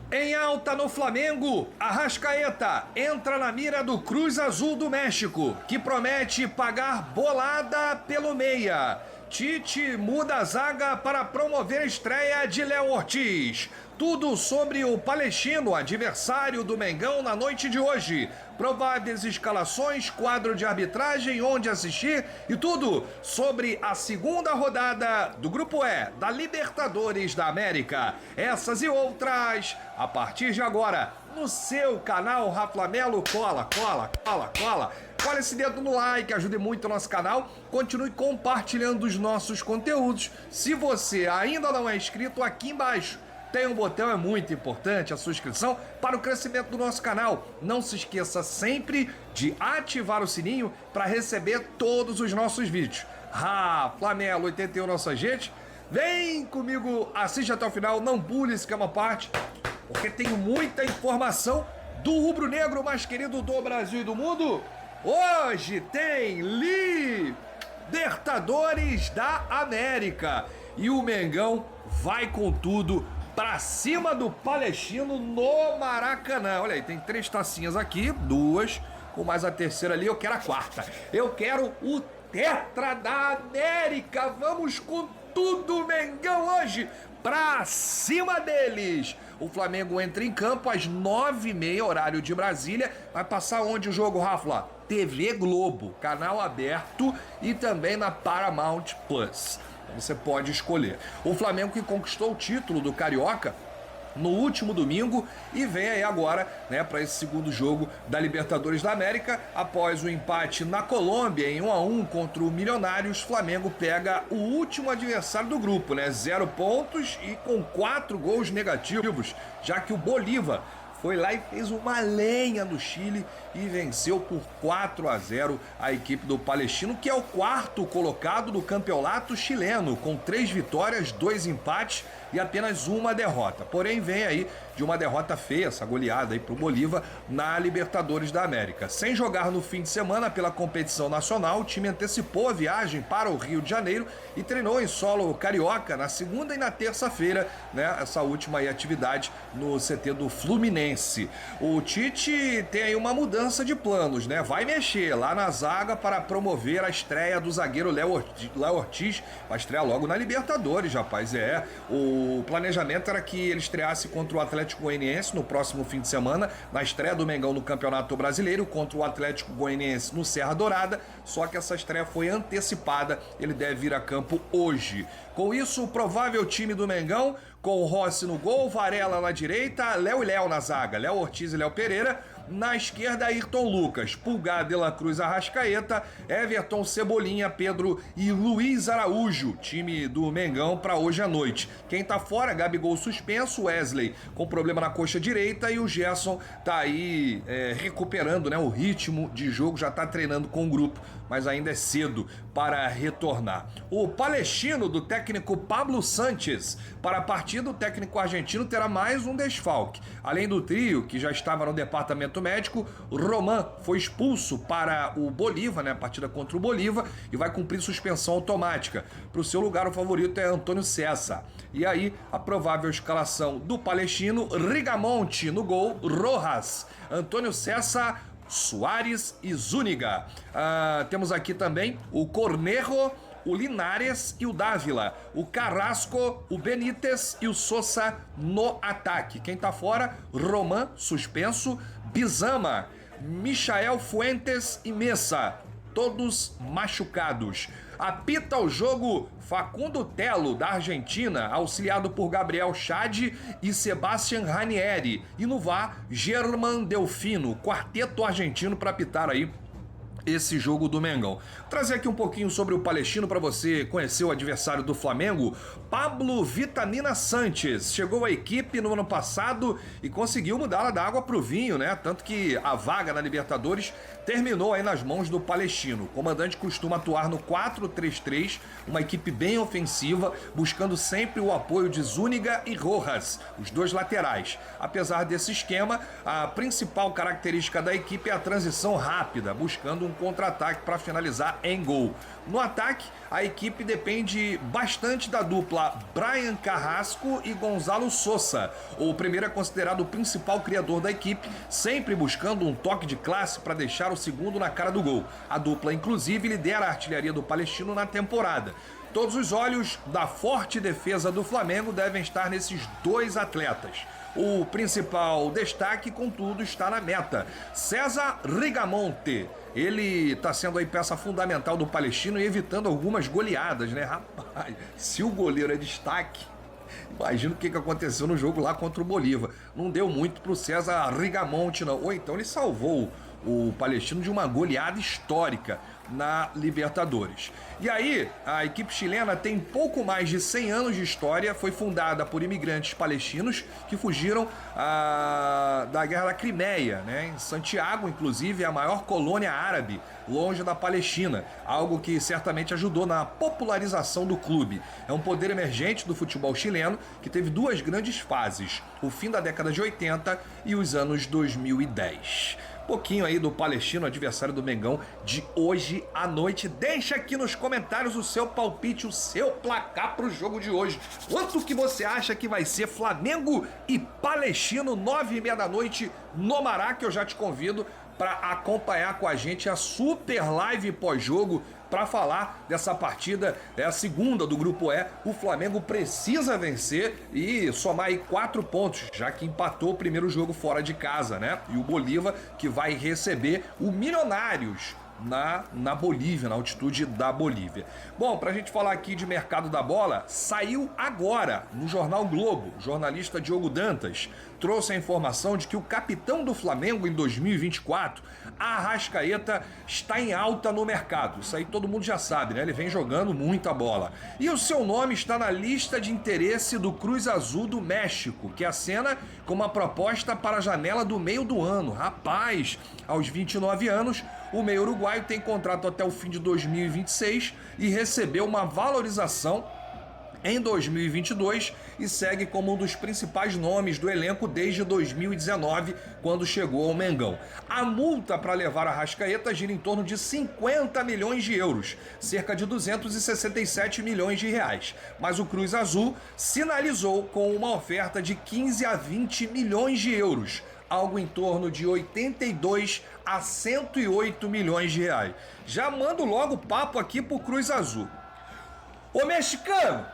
Em alta no Flamengo, Arrascaeta entra na mira do Cruz Azul do México, que promete pagar bolada pelo meia. Tite muda a zaga para promover a estreia de Léo Ortiz. Tudo sobre o Palestino, adversário do Mengão na noite de hoje. Prováveis escalações, quadro de arbitragem, onde assistir e tudo sobre a segunda rodada do Grupo E da Libertadores da América. Essas e outras a partir de agora no seu canal Raflamelo. Cola. Cola esse dedo no like, ajude muito o nosso canal. Continue compartilhando os nossos conteúdos. Se você ainda não é inscrito, aqui embaixo tem um botão, é muito importante a sua inscrição para o crescimento do nosso canal. Não se esqueça sempre de ativar o sininho para receber todos os nossos vídeos. Raflamelo 81 nossa gente. Vem comigo, assiste até o final, não pule esse que é uma parte, porque tem muita informação do rubro-negro mais querido do Brasil e do mundo. Hoje tem Libertadores da América e o Mengão vai com tudo pra cima do Palestino no Maracanã. Olha aí, tem 3 tacinhas aqui, 2, com mais a terceira ali, eu quero a quarta. Eu quero o Tetra da América. Vamos com tudo, Mengão, hoje pra cima deles. O Flamengo entra em campo às 9h30, horário de Brasília. Vai passar onde o jogo, Rafa? TV Globo, canal aberto e também na Paramount Plus. Você pode escolher. O Flamengo que conquistou o título do Carioca no último domingo e vem aí agora, né, para esse segundo jogo da Libertadores da América. Após o empate na Colômbia em 1-1 contra o Milionários, Flamengo pega o último adversário do grupo, né? 0 pontos e com 4 gols negativos, já que o Bolívar foi lá e fez uma lenha no Chile e venceu por 4-0 a equipe do Palestino, que é o 4º colocado do campeonato chileno, com 3 vitórias, 2 empates e apenas uma derrota. Porém, vem aí de uma derrota feia, essa goleada aí pro Bolívar na Libertadores da América. Sem jogar no fim de semana pela competição nacional, o time antecipou a viagem para o Rio de Janeiro e treinou em solo carioca na segunda e na terça-feira, né? Essa última aí atividade no CT do Fluminense. O Tite tem aí uma mudança de planos, né? Vai mexer lá na zaga para promover a estreia do zagueiro Léo Ortiz. Vai estrear logo na Libertadores, rapaz. O planejamento era que ele estreasse contra o Atlético Goianiense no próximo fim de semana, na estreia do Mengão no Campeonato Brasileiro contra o Atlético Goianiense no Serra Dourada, só que essa estreia foi antecipada, ele deve vir a campo hoje. Com isso, o provável time do Mengão, com o Rossi no gol, Varela na direita, Léo e Léo na zaga, Léo Ortiz e Léo Pereira. Na esquerda, Ayrton Lucas, Pulgar, De La Cruz, Arrascaeta, Everton, Cebolinha, Pedro e Luiz Araújo, time do Mengão para hoje à noite. Quem tá fora, Gabigol suspenso, Wesley com problema na coxa direita e o Gerson tá aí recuperando, né, o ritmo de jogo, já tá treinando com o grupo, mas ainda é cedo para retornar. O Palestino do técnico Pablo Sanches, para a partida o técnico argentino terá mais um desfalque. Além do trio que já estava no departamento médico, Roman foi expulso para o Bolívar, né, a partida contra o Bolívar, e vai cumprir suspensão automática. Para o seu lugar, o favorito é Antônio César. E aí, a provável escalação do Palestino: Rigamonte no gol, Rojas, Antônio César, Soares e Zúñiga. Temos aqui também o Cornejo, o Linares e o Dávila, o Carrasco, o Benítez e o Sosa no ataque. Quem tá fora? Roman, suspenso, Bizama, Michael Fuentes e Messa, todos machucados. Apita o jogo Facundo Telo, da Argentina, auxiliado por Gabriel Chad e Sebastián Ranieri. E no VAR, Germán Delfino, quarteto argentino para apitar aí esse jogo do Mengão. Vou trazer aqui um pouquinho sobre o Palestino para você conhecer o adversário do Flamengo. Pablo Vitamina Sanches chegou à equipe no ano passado e conseguiu mudá-la da água para o vinho, né? Tanto que a vaga na Libertadores terminou aí nas mãos do Palestino. O comandante costuma atuar no 4-3-3, uma equipe bem ofensiva, buscando sempre o apoio de Zúñiga e Rojas, os dois laterais. Apesar desse esquema, a principal característica da equipe é a transição rápida, buscando um contra-ataque para finalizar em gol. No ataque, a equipe depende bastante da dupla Brian Carrasco e Gonzalo Sousa. O primeiro é considerado o principal criador da equipe, sempre buscando um toque de classe para deixar o segundo na cara do gol. A dupla, inclusive, lidera a artilharia do Palestino na temporada. Todos os olhos da forte defesa do Flamengo devem estar nesses dois atletas. O principal destaque, contudo, está na meta. César Rigamonte. Ele está sendo aí peça fundamental do Palestino e evitando algumas goleadas, né? Rapaz, se o goleiro é destaque, imagina o que aconteceu no jogo lá contra o Bolívar. Não deu muito pro César Rigamonte, não. Ou então ele salvou o Palestino de uma goleada histórica na Libertadores. E aí, a equipe chilena tem pouco mais de 100 anos de história, foi fundada por imigrantes palestinos que fugiram da Guerra da Crimeia, né? Em Santiago, inclusive, é a maior colônia árabe longe da Palestina, algo que certamente ajudou na popularização do clube. É um poder emergente do futebol chileno que teve duas grandes fases, o fim da década de 80 e os anos 2010. Pouquinho aí do Palestino, adversário do Mengão de hoje à noite. Deixa aqui nos comentários o seu palpite, o seu placar pro jogo de hoje. Quanto que você acha que vai ser Flamengo e Palestino, 9h30 da noite no Maraca? Que eu já te convido para acompanhar com a gente a super live pós-jogo para falar dessa partida. É a segunda do Grupo E. O Flamengo precisa vencer e somar aí 4 pontos, já que empatou o primeiro jogo fora de casa, né? E o Bolívar que vai receber o Milionários na Bolívia, na altitude da Bolívia. Bom, pra gente falar aqui de mercado da bola, saiu agora no Jornal Globo, o jornalista Diogo Dantas trouxe a informação de que o capitão do Flamengo em 2024, Arrascaeta, está em alta no mercado. Isso aí todo mundo já sabe, né? Ele vem jogando muita bola. E o seu nome está na lista de interesse do Cruz Azul do México, que acena com uma proposta para a janela do meio do ano. Rapaz, aos 29 anos, o meio uruguaio tem contrato até o fim de 2026 e recebeu uma valorização em 2022 e segue como um dos principais nomes do elenco desde 2019, quando chegou ao Mengão. A multa para levar a Arrascaeta gira em torno de 50 milhões de euros, cerca de 267 milhões de reais. Mas o Cruz Azul sinalizou com uma oferta de 15 a 20 milhões de euros, algo em torno de 82 a 108 milhões de reais. Já mando logo o papo aqui pro Cruz Azul. Ô mexicano,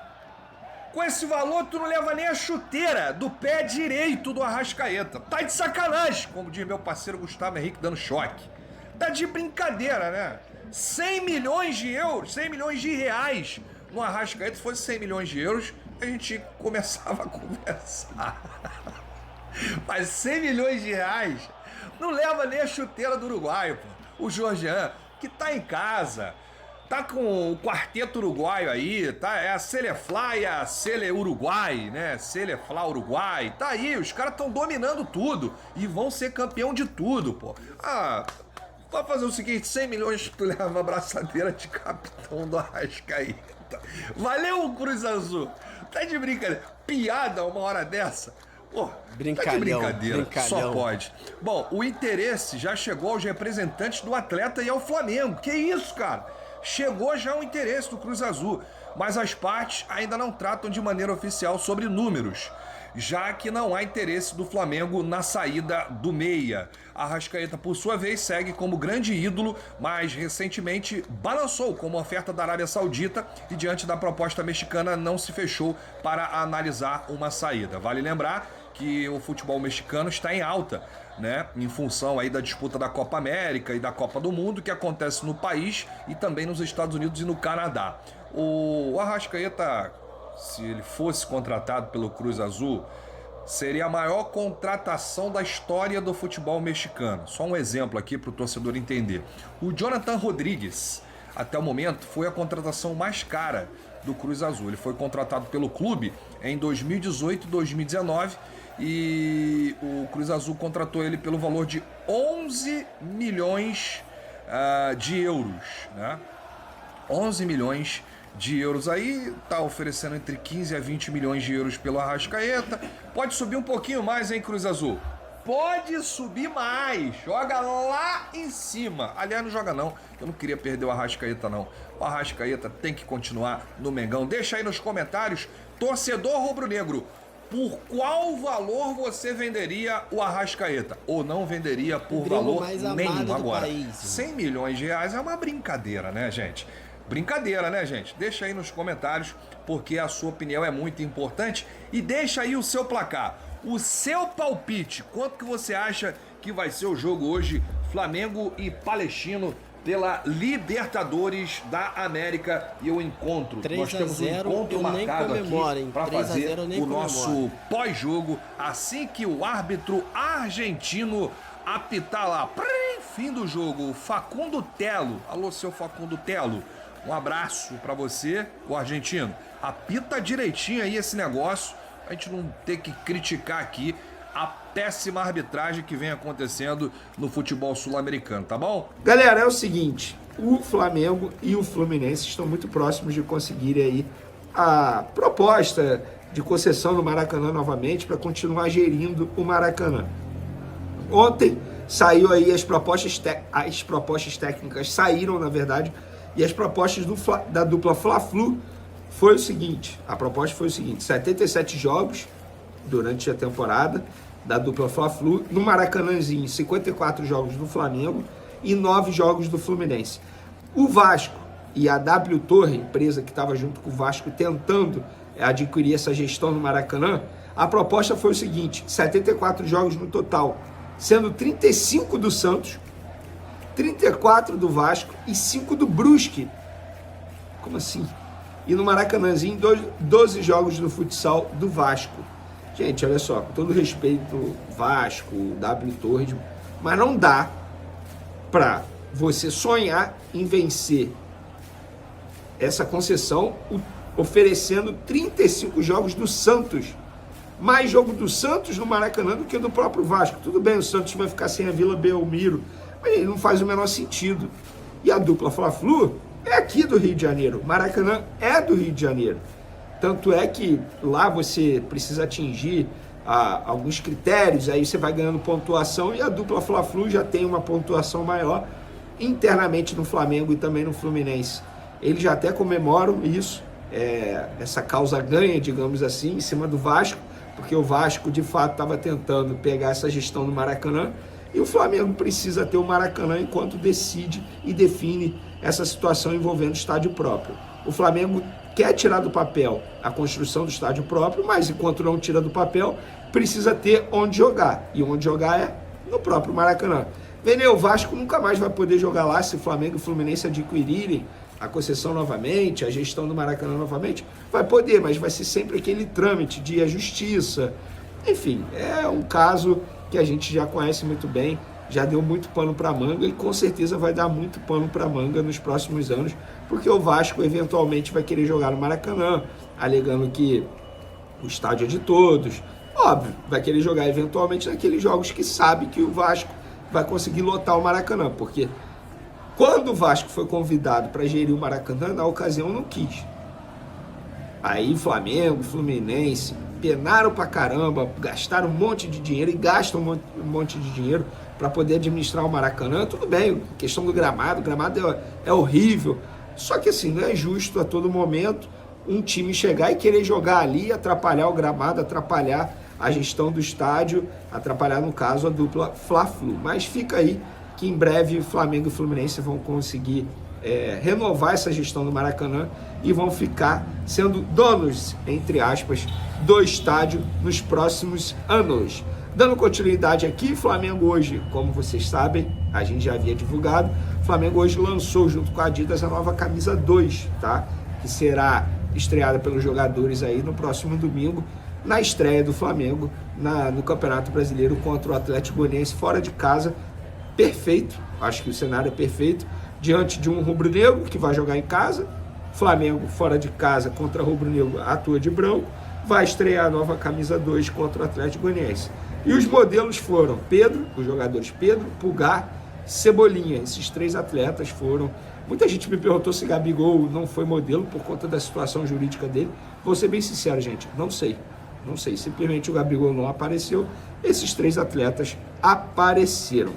com esse valor tu não leva nem a chuteira do pé direito do Arrascaeta. Tá de sacanagem, como diz meu parceiro Gustavo Henrique dando choque. Tá de brincadeira, né? 100 milhões de euros, 100 milhões de reais no Arrascaeta. Se fosse 100 milhões de euros, a gente começava a conversar. Mas 100 milhões de reais não leva nem a chuteira do uruguaio, pô. O Georgian, que tá em casa, tá com o quarteto uruguaio aí, tá? É a Selefla e a Sele Uruguai, né? Selefla Uruguai, tá aí, os caras estão dominando tudo e vão ser campeão de tudo, pô. Ah, vai fazer o seguinte, 100 milhões tu leva a braçadeira de capitão do Arrascaeta. Valeu, Cruz Azul. Tá de brincadeira. Piada uma hora dessa. Pô, tá de brincadeira, só pode. Bom, o interesse já chegou aos representantes do atleta e ao Flamengo. Que isso, cara? Chegou já o interesse do Cruz Azul, mas as partes ainda não tratam de maneira oficial sobre números, já que não há interesse do Flamengo na saída do meia. Arrascaeta, por sua vez, segue como grande ídolo, mas recentemente balançou com uma oferta da Arábia Saudita e diante da proposta mexicana não se fechou para analisar uma saída. Vale lembrar que o futebol mexicano está em alta, né, em função aí da disputa da Copa América e da Copa do Mundo que acontece no país e também nos Estados Unidos e no Canadá. O Arrascaeta, se ele fosse contratado pelo Cruz Azul, seria a maior contratação da história do futebol mexicano. Só um exemplo aqui para o torcedor entender. O Jonathan Rodrigues, até o momento, foi a contratação mais cara do Cruz Azul. Ele foi contratado pelo clube em 2018 e 2019 e o Cruz Azul contratou ele pelo valor de 11 milhões de euros, né? 11 milhões de euros. Aí tá oferecendo entre 15 a 20 milhões de euros pelo Arrascaeta. Pode subir um pouquinho mais, hein, Cruz Azul? pode subir mais, joga lá em cima. Aliás, não joga não, eu não queria perder o Arrascaeta não. O Arrascaeta tem que continuar no Mengão. Deixa aí nos comentários, torcedor rubro-negro, por qual valor você venderia o Arrascaeta? Ou não venderia por valor nenhum agora? 100 milhões de reais é uma brincadeira, né, gente? Brincadeira, né, gente? Deixa aí nos comentários, porque a sua opinião é muito importante. E deixa aí o seu placar, o seu palpite. Quanto que você acha que vai ser o jogo hoje, Flamengo e Palestino, pela Libertadores da América e o encontro? Nós temos um encontro marcado aqui para fazer o nosso pós-jogo, assim que o árbitro argentino apitar lá, fim do jogo, Facundo Telo. Alô, seu Facundo Telo, um abraço para você, o argentino. Apita direitinho aí esse negócio, a gente não ter que criticar aqui a péssima arbitragem que vem acontecendo no futebol sul-americano, tá bom? Galera, é o seguinte, o Flamengo e o Fluminense estão muito próximos de conseguirem aí a proposta de concessão no Maracanã novamente para continuar gerindo o Maracanã. Ontem saiu aí as propostas técnicas saíram, na verdade, e as propostas da dupla Fla-Flu foi o seguinte, a proposta foi o seguinte: 77 jogos durante a temporada da dupla Fla-Flu, no Maracanãzinho 54 jogos do Flamengo e 9 jogos do Fluminense. O Vasco e a W Torre, empresa que estava junto com o Vasco tentando adquirir essa gestão no Maracanã, a proposta foi o seguinte: 74 jogos no total, sendo 35 do Santos, 34 do Vasco e 5 do Brusque. Como assim? E no Maracanãzinho, 12 jogos do futsal do Vasco. Gente, olha só, com todo respeito, Vasco, W Torres, mas não dá para você sonhar em vencer essa concessão oferecendo 35 jogos do Santos. Mais jogo do Santos no Maracanã do que do próprio Vasco. Tudo bem, o Santos vai ficar sem a Vila Belmiro, mas ele não faz o menor sentido. E a dupla Fla-Flu é aqui do Rio de Janeiro. Maracanã é do Rio de Janeiro. Tanto é que lá você precisa atingir alguns critérios, aí você vai ganhando pontuação, e a dupla Fla-Flu já tem uma pontuação maior internamente no Flamengo e também no Fluminense. Eles já até comemoram isso, essa causa ganha, digamos assim, em cima do Vasco, porque o Vasco de fato estava tentando pegar essa gestão no Maracanã, e o Flamengo precisa ter o Maracanã enquanto decide e define essa situação envolvendo estádio próprio. O Flamengo quer tirar do papel a construção do estádio próprio, mas enquanto não tira do papel, precisa ter onde jogar. E onde jogar é no próprio Maracanã. O Vasco nunca mais vai poder jogar lá se o Flamengo e o Fluminense adquirirem a concessão novamente, a gestão do Maracanã novamente. Vai poder, mas vai ser sempre aquele trâmite de ir à justiça. Enfim, é um caso que a gente já conhece muito bem, já deu muito pano para manga e com certeza vai dar muito pano para manga nos próximos anos, porque o Vasco eventualmente vai querer jogar no Maracanã, alegando que o estádio é de todos. Óbvio, vai querer jogar eventualmente naqueles jogos que sabe que o Vasco vai conseguir lotar o Maracanã, porque quando o Vasco foi convidado para gerir o Maracanã, na ocasião não quis. Aí Flamengo, Fluminense penaram pra caramba, gastaram um monte de dinheiro e gastam um monte de dinheiro para poder administrar o Maracanã. Tudo bem, questão do gramado, o gramado é horrível, só que assim, não é justo a todo momento um time chegar e querer jogar ali, atrapalhar o gramado, atrapalhar a gestão do estádio, atrapalhar, no caso, a dupla Fla-Flu. Mas fica aí que em breve Flamengo e Fluminense vão conseguir renovar essa gestão do Maracanã e vão ficar sendo donos, entre aspas, do estádio nos próximos anos. Dando continuidade aqui, Flamengo hoje, como vocês sabem, a gente já havia divulgado, Flamengo hoje lançou junto com a Adidas a nova camisa 2, tá? Que será estreada pelos jogadores aí no próximo domingo, na estreia do Flamengo no Campeonato Brasileiro contra o Atlético Goianiense fora de casa. Perfeito, acho que o cenário é perfeito, diante de um rubro-negro que vai jogar em casa. Flamengo fora de casa contra rubro-negro atua de branco, vai estrear a nova camisa 2 contra o Atlético Goianiense. E os modelos foram Pedro, os jogadores Pedro, Pulgar, Cebolinha. Esses 3 atletas foram. Muita gente me perguntou se Gabigol não foi modelo por conta da situação jurídica dele. Vou ser bem sincero, gente, não sei. Simplesmente o Gabigol não apareceu esses 3 atletas apareceram.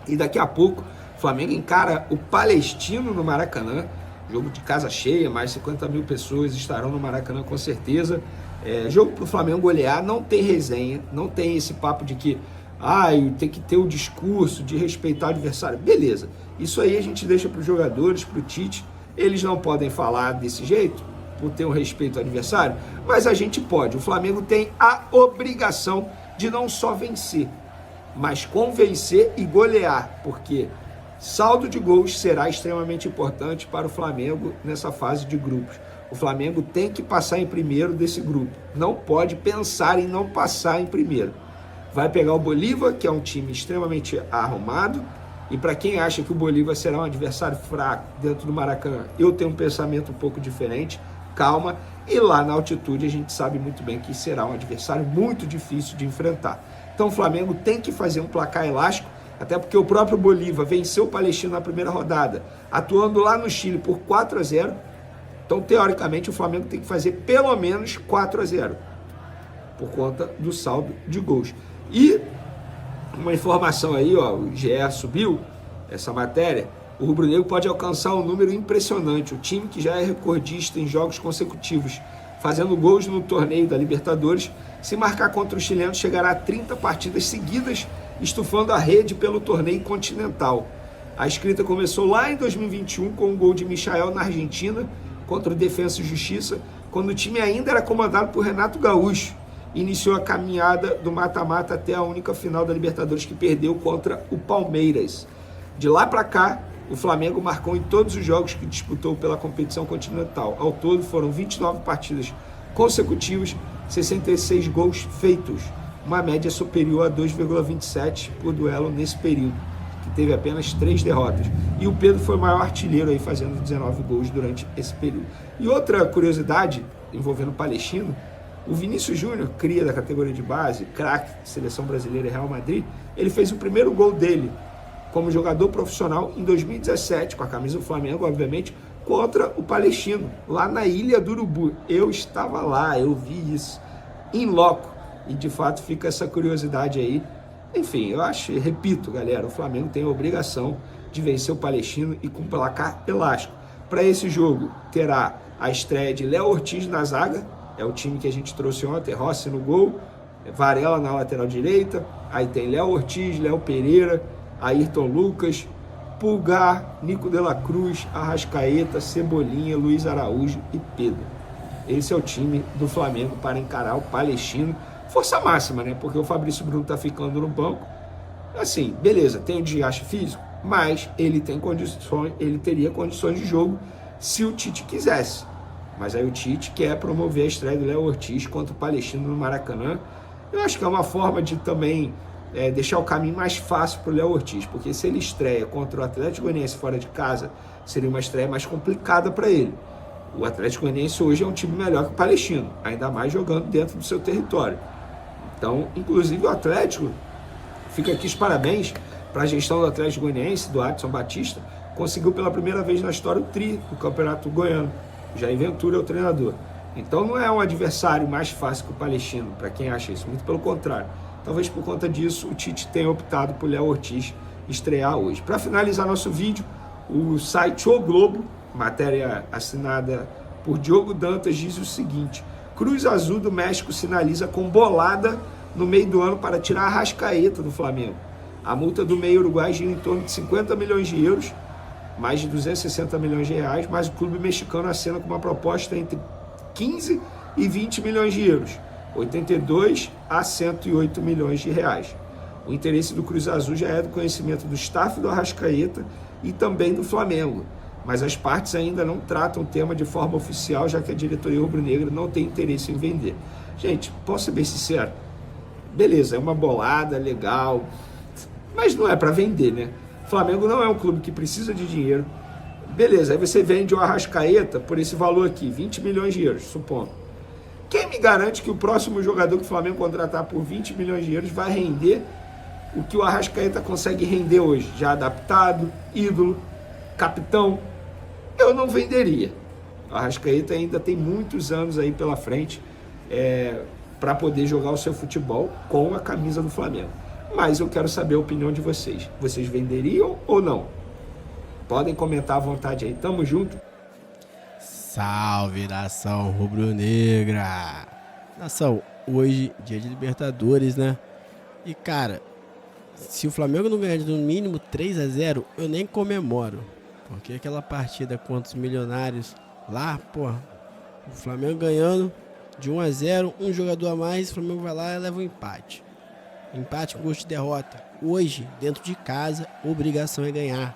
E daqui a pouco o Flamengo encara o Palestino no Maracanã, jogo de casa cheia, mais 50 mil pessoas estarão no Maracanã com certeza. Jogo para o Flamengo golear, não tem resenha, não tem esse papo de que tem que ter o discurso de respeitar o adversário. Beleza, isso aí a gente deixa para os jogadores, para o Tite, eles não podem falar desse jeito, por ter um respeito ao adversário, mas a gente pode. O Flamengo tem a obrigação de não só vencer, mas convencer e golear, porque saldo de gols será extremamente importante para o Flamengo nessa fase de grupos. O Flamengo tem que passar em primeiro desse grupo, não pode pensar em não passar em primeiro. Vai pegar o Bolívar, que é um time extremamente arrumado, e para quem acha que o Bolívar será um adversário fraco dentro do Maracanã, eu tenho um pensamento um pouco diferente. Calma, e lá na altitude a gente sabe muito bem que será um adversário muito difícil de enfrentar. Então o Flamengo tem que fazer um placar elástico, até porque o próprio Bolívar venceu o Palestino na primeira rodada, atuando lá no Chile por 4-0. Então, teoricamente, o Flamengo tem que fazer pelo menos 4-0, por conta do saldo de gols. E uma informação aí, o GE subiu essa matéria, o rubro-negro pode alcançar um número impressionante. O time que já é recordista em jogos consecutivos, fazendo gols no torneio da Libertadores, se marcar contra o chileno, chegará a 30 partidas seguidas, estufando a rede pelo torneio continental. A escrita começou lá em 2021 com um gol de Michael na Argentina, contra o Defensa e Justiça, quando o time ainda era comandado por Renato Gaúcho. Iniciou a caminhada do mata-mata até a única final da Libertadores que perdeu contra o Palmeiras. De lá para cá, o Flamengo marcou em todos os jogos que disputou pela competição continental. Ao todo foram 29 partidas consecutivas, 66 gols feitos, uma média superior a 2,27 por duelo nesse período, que teve apenas 3 derrotas. E o Pedro foi o maior artilheiro aí, fazendo 19 gols durante esse período. E outra curiosidade envolvendo o Palestino, o Vinícius Júnior, cria da categoria de base, craque, seleção brasileira e Real Madrid, ele fez o primeiro gol dele como jogador profissional em 2017, com a camisa do Flamengo, obviamente, contra o Palestino, lá na Ilha do Urubu. Eu estava lá, eu vi isso in loco, e de fato fica essa curiosidade aí. Enfim, eu repito, galera, o Flamengo tem a obrigação de vencer o Palestino e com placar elástico. Para esse jogo, terá a estreia de Léo Ortiz na zaga, é o time que a gente trouxe ontem, Rossi no gol, Varela na lateral direita, aí tem Léo Ortiz, Léo Pereira, Ayrton Lucas, Pulgar, Nico de la Cruz, Arrascaeta, Cebolinha, Luiz Araújo e Pedro. Esse é o time do Flamengo para encarar o Palestino. Força máxima, né? Porque o Fabrício Bruno tá ficando no banco. Assim, beleza, tem um desgaste físico, mas ele tem condições, ele teria condições de jogo se o Tite quisesse. Mas aí o Tite quer promover a estreia do Léo Ortiz contra o Palestino no Maracanã. Eu acho que é uma forma de também deixar o caminho mais fácil para o Léo Ortiz, porque se ele estreia contra o Atlético Goianiense fora de casa, seria uma estreia mais complicada para ele. O Atlético Goianiense hoje é um time melhor que o Palestino, ainda mais jogando dentro do seu território. Então, inclusive o Atlético, fica aqui os parabéns para a gestão do Atlético Goianiense, do Adson Batista, conseguiu pela primeira vez na história o tri do Campeonato Goiano. Jair Ventura é o treinador. Então não é um adversário mais fácil que o Palestino, para quem acha isso, muito pelo contrário. Talvez por conta disso o Tite tenha optado por Léo Ortiz estrear hoje. Para finalizar nosso vídeo, o site O Globo, matéria assinada por Diogo Dantas, diz o seguinte: Cruz Azul do México sinaliza com bolada no meio do ano para tirar a Arrascaeta do Flamengo. A multa do meio uruguai gira em torno de 50 milhões de euros, mais de 260 milhões de reais, mas o clube mexicano acena com uma proposta entre 15 e 20 milhões de euros, 82 a 108 milhões de reais. O interesse do Cruz Azul já é do conhecimento do staff do Arrascaeta e também do Flamengo, mas as partes ainda não tratam o tema de forma oficial, já que a diretoria rubro-negra não tem interesse em vender. Gente, posso ser bem sincero? Beleza, é uma bolada, legal, mas não é para vender, né? O Flamengo não é um clube que precisa de dinheiro. Beleza, aí você vende o Arrascaeta por esse valor aqui, 20 milhões de euros, supondo. Quem me garante que o próximo jogador que o Flamengo contratar por 20 milhões de euros vai render o que o Arrascaeta consegue render hoje? Já adaptado, ídolo, capitão. Eu não venderia. O Arrascaeta ainda tem muitos anos aí pela frente para poder jogar o seu futebol com a camisa do Flamengo. Mas eu quero saber a opinião de vocês. Vocês venderiam ou não? Podem comentar à vontade aí. Tamo junto. Salve, nação rubro-negra! Nação, hoje, dia de Libertadores, né? E, cara, se o Flamengo não ganhar de no mínimo 3-0, eu nem comemoro. Porque aquela partida contra os Milionários lá, porra, o Flamengo ganhando de 1-0, um jogador a mais, o Flamengo vai lá e leva um empate. Empate com gosto de derrota. Hoje, dentro de casa, obrigação é ganhar.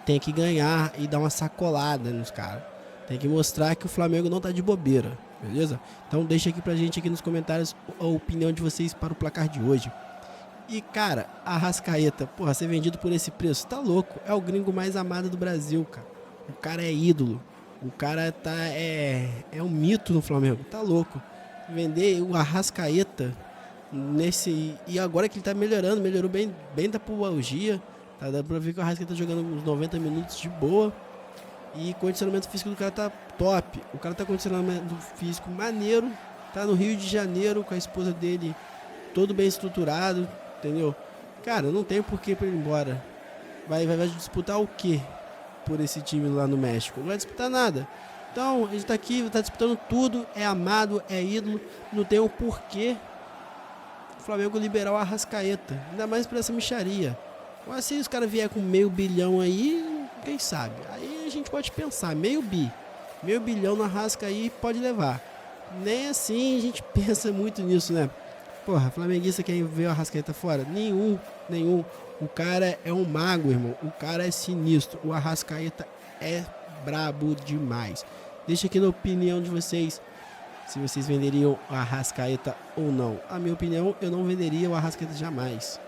Tem que ganhar e dar uma sacolada nos caras. Tem que mostrar que o Flamengo não tá de bobeira, beleza? Então deixa aqui pra gente aqui nos comentários a opinião de vocês para o placar de hoje. E, cara, a Arrascaeta, porra, ser vendido por esse preço, tá louco. É o gringo mais amado do Brasil, cara. O cara é ídolo. O cara é um mito no Flamengo, tá louco. Vender o Arrascaeta nesse... E agora que ele tá melhorando, melhorou bem da pubalgia. Tá dando pra ver que o Arrascaeta tá jogando uns 90 minutos de boa. E o condicionamento físico do cara tá top. O cara tá com condicionamento físico maneiro. Tá no Rio de Janeiro com a esposa dele, todo bem estruturado, entendeu? Cara, não tem porquê pra ele ir embora. Vai disputar o quê por esse time lá no México? Não vai disputar nada. Então, a gente tá aqui, tá disputando tudo. É amado, é ídolo. Não tem o porquê o Flamengo liberar o Arrascaeta. Ainda mais pra essa mixaria. Mas se os caras vier com $500 milhão aí, quem sabe? Aí a gente pode pensar, $500 bilhão na Arrasca aí pode levar. Nem assim a gente pensa muito nisso, né? Porra, flamenguista quer ver o Arrascaeta fora? Nenhum. O cara é um mago, irmão. O cara é sinistro. O Arrascaeta é brabo demais. Deixa aqui na opinião de vocês se vocês venderiam o Arrascaeta ou não. A minha opinião, eu não venderia o Arrascaeta jamais.